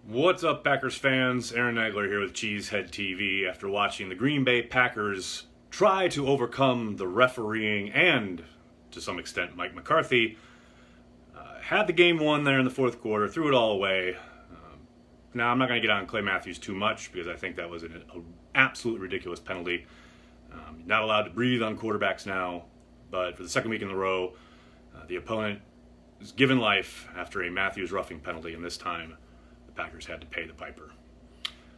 What's up, Packers fans? Aaron Nagler here with Cheesehead TV after watching the Green Bay Packers try to overcome the refereeing and, to some extent, Mike McCarthy. Had the game won there in the fourth quarter, threw it all away. Now, I'm not going to get on Clay Matthews too much because I think that was an absolutely ridiculous penalty. Not allowed to breathe on quarterbacks now, but for the second week in a row, the opponent is given life after a Matthews roughing penalty, and this time Packers had to pay the piper.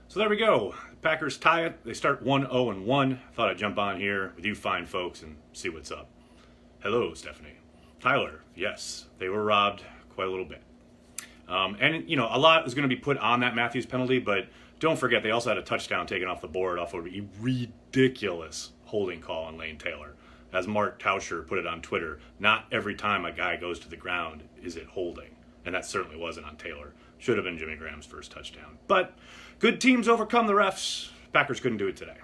So there we go. The Packers tie it. They start 1-0-1. Thought I'd jump on here with you fine folks and see what's up. Hello, Stephanie. Tyler, yes, they were robbed quite a little bit. And, you know, a lot is going to be put on that Matthews penalty, but don't forget they also had a touchdown taken off the board off of a ridiculous holding call on Lane Taylor. As Mark Tauscher put it on Twitter, not every time a guy goes to the ground is it holding. And that certainly wasn't on Taylor. Should have been Jimmy Graham's first touchdown. But good teams overcome the refs. Packers couldn't do it today.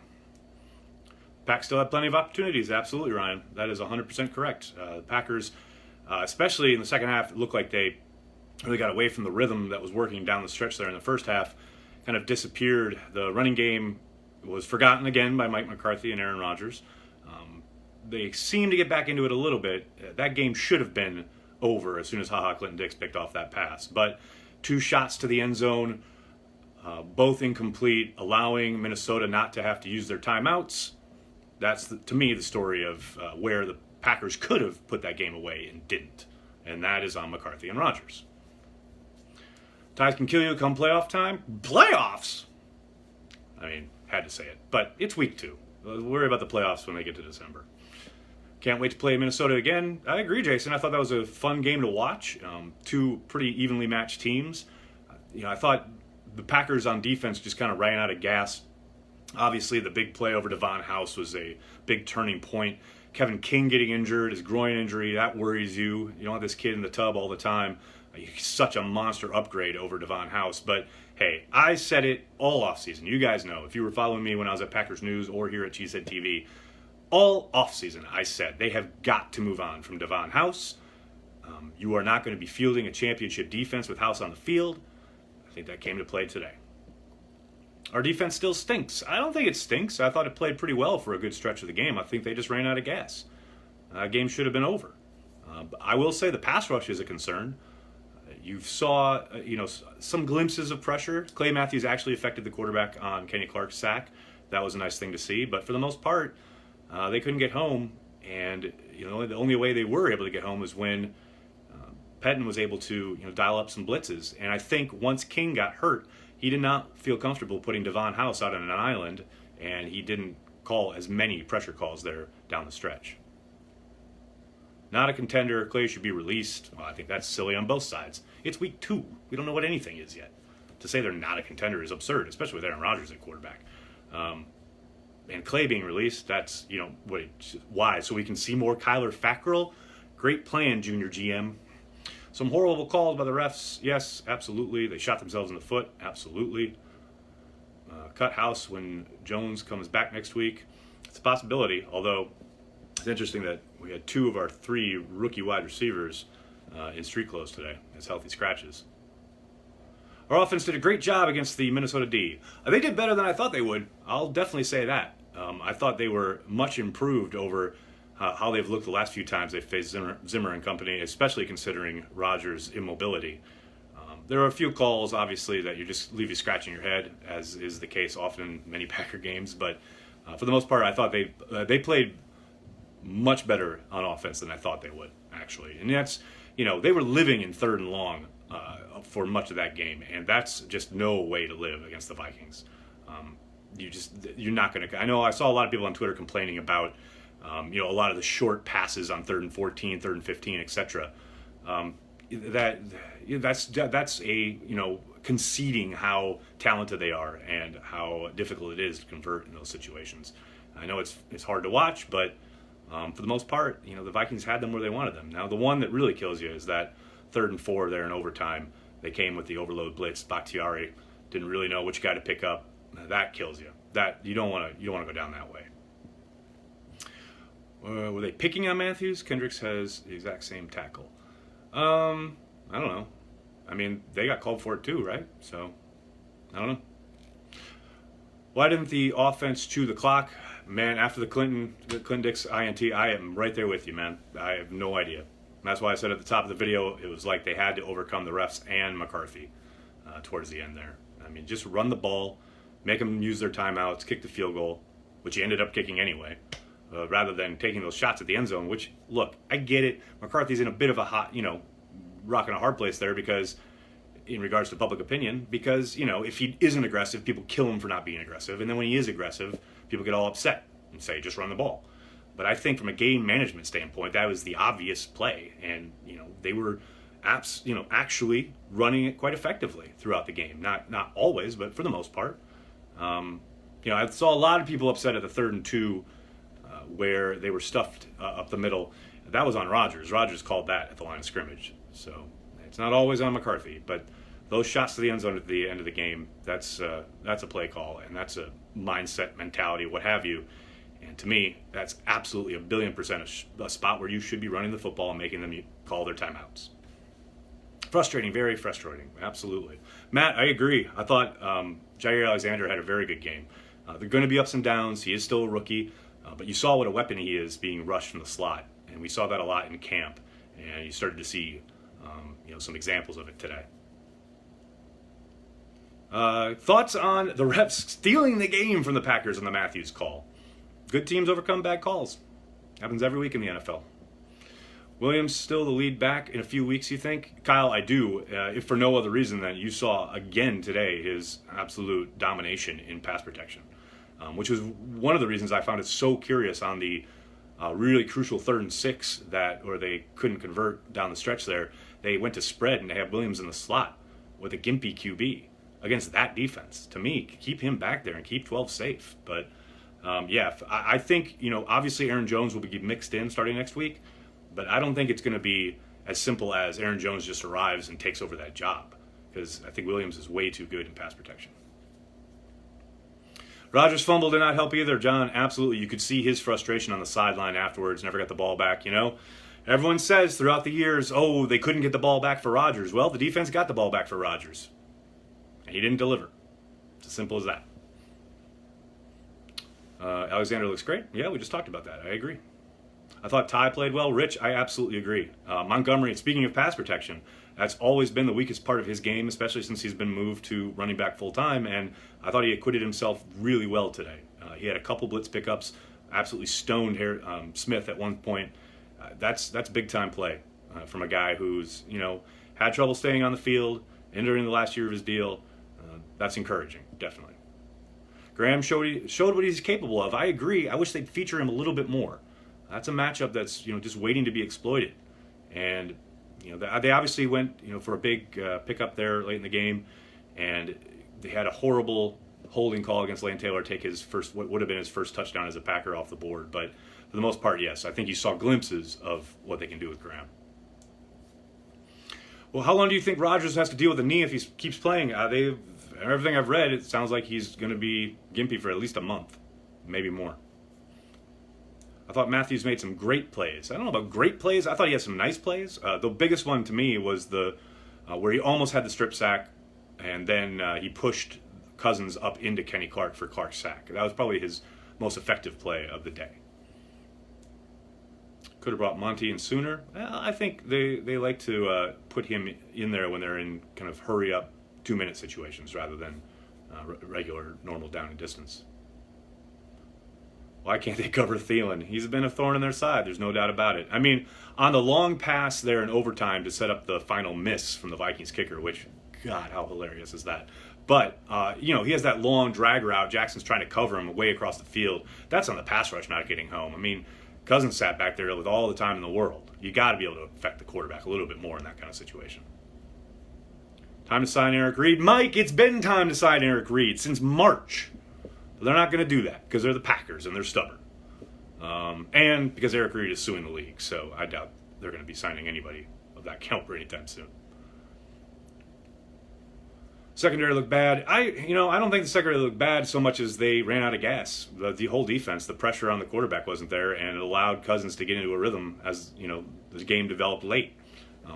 Pack still had plenty of opportunities. Absolutely, Ryan. That is 100% correct. The Packers, especially in the second half, looked like they really got away from the rhythm that was working down the stretch there in the first half. Kind of disappeared. The running game was forgotten again by Mike McCarthy and Aaron Rodgers. They seemed to get back into it a little bit. That game should have been over as soon as Clinton Dix picked off that pass. But two shots to the end zone, both incomplete, allowing Minnesota not to have to use their timeouts. That's, to me, the story of where the Packers could have put that game away and didn't. And that is on McCarthy and Rodgers. Ties can kill you come playoff time. Playoffs? I mean, had to say it. But it's week 2. We'll worry about the playoffs when they get to December. Can't wait to play Minnesota again. I agree, Jason. I thought that was a fun game to watch. Two pretty evenly matched teams. I thought the Packers on defense just kind of ran out of gas. Obviously, the big play over Devon House was a big turning point. Kevin King getting injured, his groin injury, that worries you. You don't have this kid in the tub all the time. He's such a monster upgrade over Devon House. But, hey, I said it all offseason. You guys know. If you were following me when I was at Packers News or here at Cheesehead TV, all offseason, I said they have got to move on from Devon House. You are not going to be fielding a championship defense with House on the field. I think that came to play today. Our defense still stinks. I don't think it stinks. I thought it played pretty well for a good stretch of the game. I think they just ran out of gas. Game should have been over. I will say the pass rush is a concern. You saw, some glimpses of pressure. Clay Matthews actually affected the quarterback on Kenny Clark's sack. That was a nice thing to see. But for the most part, they couldn't get home, and the only way they were able to get home was when Pettin was able to dial up some blitzes. And I think once King got hurt, he did not feel comfortable putting Devon House out on an island, and he didn't call as many pressure calls there down the stretch. Not a contender. Clay should be released. Well, I think that's silly on both sides. It's week 2. We don't know what anything is yet. To say they're not a contender is absurd, especially with Aaron Rodgers at quarterback. And Clay being released, that's, why? So we can see more Kyler Fackrell? Great plan, Junior GM. Some horrible calls by the refs. Yes, absolutely. They shot themselves in the foot. Absolutely. Cut House when Jones comes back next week. It's a possibility, although it's interesting that we had 2 of our 3 rookie wide receivers in street clothes today as healthy scratches. Our offense did a great job against the Minnesota D. They did better than I thought they would. I'll definitely say that. I thought they were much improved over how they've looked the last few times they've faced Zimmer and company, especially considering Rodgers' immobility. There are a few calls, obviously, that you just leave you scratching your head, as is the case often in many Packer games. But for the most part, I thought they played much better on offense than I thought they would, actually. And that's, they were living in 3rd and long for much of that game, and that's just no way to live against the Vikings. You're not going to. I know I saw a lot of people on Twitter complaining about, a lot of the short passes on 3rd and 14, 3rd and 15, etc. That's a conceding how talented they are and how difficult it is to convert in those situations. I know it's hard to watch, but for the most part, the Vikings had them where they wanted them. Now the one that really kills you is that 3rd and 4 there in overtime. They came with the overload blitz. Bakhtiari didn't really know which guy to pick up. That kills you. That you don't want to go down that way. Were they picking on Matthews? Kendricks has the exact same tackle. I don't know. I mean, they got called for it too, right? So I don't know. Why didn't the offense chew the clock? Man, after the Clinton Dix INT, I am right there with you, man. I have no idea. And that's why I said at the top of the video, it was like they had to overcome the refs and McCarthy towards the end there. I mean, just run the ball, make them use their timeouts, kick the field goal, which he ended up kicking anyway, rather than taking those shots at the end zone, which, look, I get it. McCarthy's in a bit of a hot, rock and a hard place there because, in regards to public opinion, because, if he isn't aggressive, people kill him for not being aggressive. And then when he is aggressive, people get all upset and say, just run the ball. But I think from a game management standpoint, that was the obvious play. And, they were actually running it quite effectively throughout the game. Not always, but for the most part. I saw a lot of people upset at the 3rd and 2 where they were stuffed up the middle. That was on Rodgers. Rodgers called that at the line of scrimmage. So it's not always on McCarthy, but those shots to the end zone at the end of the game, that's a play call, and that's a mindset, mentality, what have you. And to me, that's absolutely 1,000,000,000% a spot where you should be running the football and making them call their timeouts. Frustrating, very frustrating, absolutely. Matt, I agree. I thought Jair Alexander had a very good game. They're going to be ups and downs. He is still a rookie, but you saw what a weapon he is being rushed from the slot, and we saw that a lot in camp, and you started to see some examples of it today. Thoughts on the refs stealing the game from the Packers on the Matthews call? Good teams overcome bad calls. Happens every week in the NFL. Williams still the lead back in a few weeks, you think? Kyle, I do, if for no other reason than you saw again today his absolute domination in pass protection, which was one of the reasons I found it so curious on the really crucial 3rd and 6 where they couldn't convert down the stretch there. They went to spread and they had Williams in the slot with a gimpy QB against that defense. To me, keep him back there and keep 12 safe. But I think, obviously Aaron Jones will be mixed in starting next week, but I don't think it's going to be as simple as Aaron Jones just arrives and takes over that job, because I think Williams is way too good in pass protection. Rodgers' fumble did not help either, John. Absolutely. You could see his frustration on the sideline afterwards, never got the ball back, Everyone says throughout the years, they couldn't get the ball back for Rodgers. Well, the defense got the ball back for Rodgers, and he didn't deliver. It's as simple as that. Alexander looks great. Yeah, we just talked about that. I agree. I thought Ty played well. Rich, I absolutely agree. Montgomery, speaking of pass protection, that's always been the weakest part of his game, especially since he's been moved to running back full-time, and I thought he acquitted himself really well today. He had a couple blitz pickups, absolutely stoned Smith at one point. That's big-time play from a guy who's, had trouble staying on the field, entering the last year of his deal. That's encouraging, definitely. Graham showed what he's capable of. I agree. I wish they'd feature him a little bit more. That's a matchup that's just waiting to be exploited, and they obviously went for a big pickup there late in the game, and they had a horrible holding call against Lane Taylor take what would have been his first touchdown as a Packer off the board. But for the most part, yes, I think you saw glimpses of what they can do with Graham. Well, how long do you think Rodgers has to deal with the knee if he keeps playing? Everything I've read, it sounds like he's going to be gimpy for at least a month, maybe more. I thought Matthews made some great plays. I don't know about great plays. I thought he had some nice plays. The biggest one to me was the where he almost had the strip sack, and then he pushed Cousins up into Kenny Clark for Clark's sack. That was probably his most effective play of the day. Could have brought Monty in sooner. Well, I think they like to put him in there when they're in kind of hurry-up 2-minute situations rather than regular, normal down and distance. Why can't they cover Thielen? He's been a thorn in their side. There's no doubt about it. I mean, on the long pass there in overtime to set up the final miss from the Vikings kicker, which, God, how hilarious is that? But, he has that long drag route. Jackson's trying to cover him way across the field. That's on the pass rush not getting home. I mean, Cousins sat back there with all the time in the world. You got to be able to affect the quarterback a little bit more in that kind of situation. Time to sign Eric Reed. Mike, it's been time to sign Eric Reed since March. But they're not going to do that because they're the Packers and they're stubborn. And because Eric Reed is suing the league, so I doubt they're going to be signing anybody of that caliber anytime soon. Secondary looked bad. I don't think the secondary looked bad so much as they ran out of gas. The whole defense, the pressure on the quarterback wasn't there, and it allowed Cousins to get into a rhythm as the game developed late.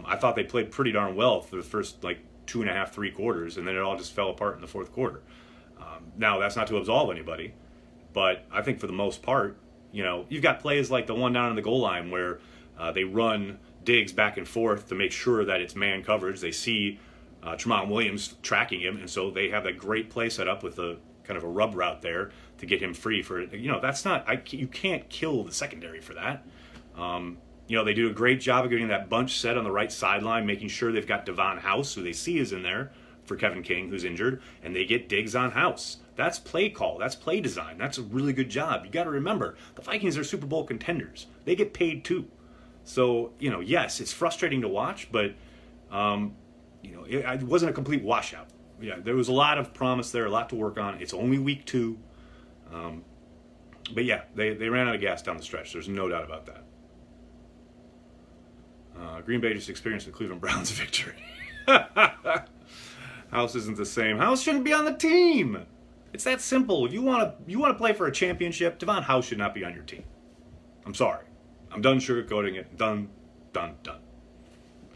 I thought they played pretty darn well for the first 2.5, 3 quarters, and then it all just fell apart in the fourth quarter. Now, that's not to absolve anybody, but I think for the most part, you've got plays like the one down on the goal line where they run Diggs back and forth to make sure that it's man coverage. They see Tramon Williams tracking him, and so they have that great play set up with a kind of a rub route there to get him free for it. That's not, you can't kill the secondary for that. They do a great job of getting that bunch set on the right sideline, making sure they've got Devon House, who they see is in there for Kevin King, who's injured, and they get Diggs on House. That's play call. That's play design. That's a really good job. You got to remember, the Vikings are Super Bowl contenders. They get paid too. So, yes, it's frustrating to watch, but, it wasn't a complete washout. Yeah, there was a lot of promise there, a lot to work on. It's only week 2. But yeah, they ran out of gas down the stretch. There's no doubt about that. Green Bay just experienced the Cleveland Browns victory. House isn't the same. House shouldn't be on the team. It's that simple. If you want to play for a championship, Devon House should not be on your team. I'm sorry. I'm done sugarcoating it. Done.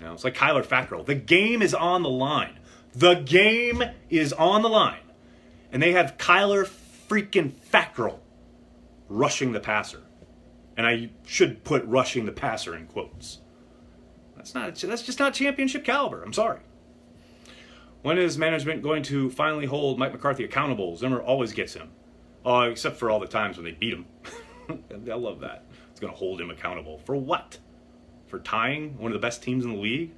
It's like Kyler Fackrell. The game is on the line. The game is on the line. And they have Kyler freaking Fackrell rushing the passer. And I should put rushing the passer in quotes. That's just not championship caliber. I'm sorry. When is management going to finally hold Mike McCarthy accountable? Zimmer always gets him. Except for all the times when they beat him. I love that. It's going to hold him accountable. For what? For tying one of the best teams in the league?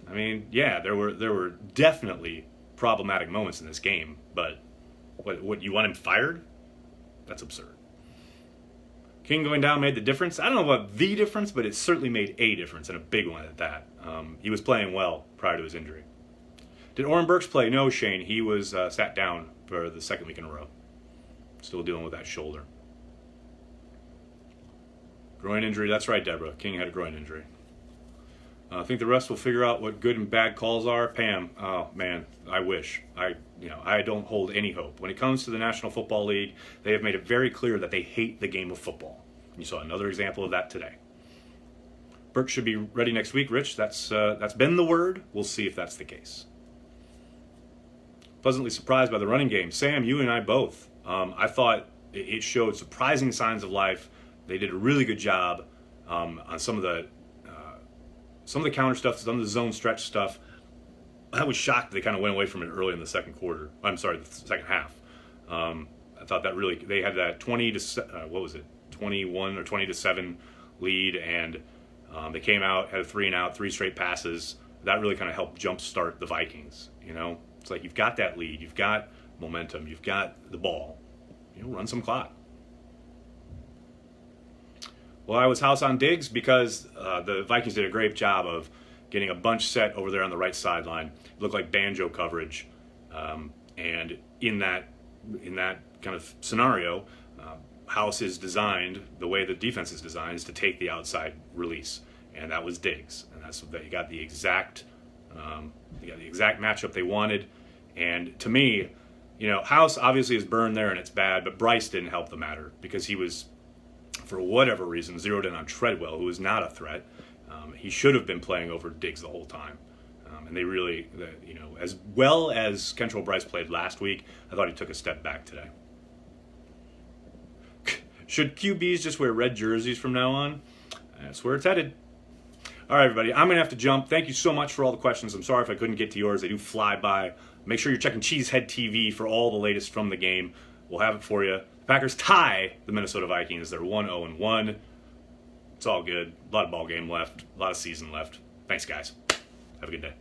I mean, yeah, there were definitely problematic moments in this game, but what you want him fired? That's absurd. King going down made the difference. I don't know about the difference, but it certainly made a difference, and a big one at that. He was playing well prior to his injury. Did Oren Burks play? No, Shane. He was sat down for the second week in a row. Still dealing with that shoulder. Groin injury. That's right, Deborah. King had a groin injury. I think the rest will figure out what good and bad calls are. Pam, oh man, I wish. I don't hold any hope. When it comes to the National Football League, they have made it very clear that they hate the game of football. You saw another example of that today. Burke should be ready next week, Rich. That's been the word. We'll see if that's the case. Pleasantly surprised by the running game. Sam, you and I both. I thought it showed surprising signs of life. They did a really good job on some of the counter stuff, some of the zone stretch stuff. I was shocked they kind of went away from it early in the second quarter. I'm sorry, the second half. I thought that really, they had that 21 or 20-7 lead, and they came out, had a 3-and-out, 3 straight passes. That really kind of helped jumpstart the Vikings. It's like you've got that lead, you've got momentum, you've got the ball. Run some clock. Well, I was house on Diggs because the Vikings did a great job of getting a bunch set over there on the right sideline. It looked like banjo coverage, and in that kind of scenario, House is designed, the way the defense is designed, is to take the outside release, and that was Diggs, and that's what they got the exact matchup they wanted. And to me, House obviously is burned there and it's bad, but Bryce didn't help the matter because he was, for whatever reason, zeroed in on Treadwell, who was not a threat. He should have been playing over Diggs the whole time. And they really, as well as Kentrell Bryce played last week, I thought he took a step back today. Should QBs just wear red jerseys from now on? That's where it's headed. All right, everybody, I'm going to have to jump. Thank you so much for all the questions. I'm sorry if I couldn't get to yours. They do fly by. Make sure you're checking Cheesehead TV for all the latest from the game. We'll have it for you. The Packers tie the Minnesota Vikings. They're 1-0-1. It's all good. A lot of ball game left. A lot of season left. Thanks, guys. Have a good day.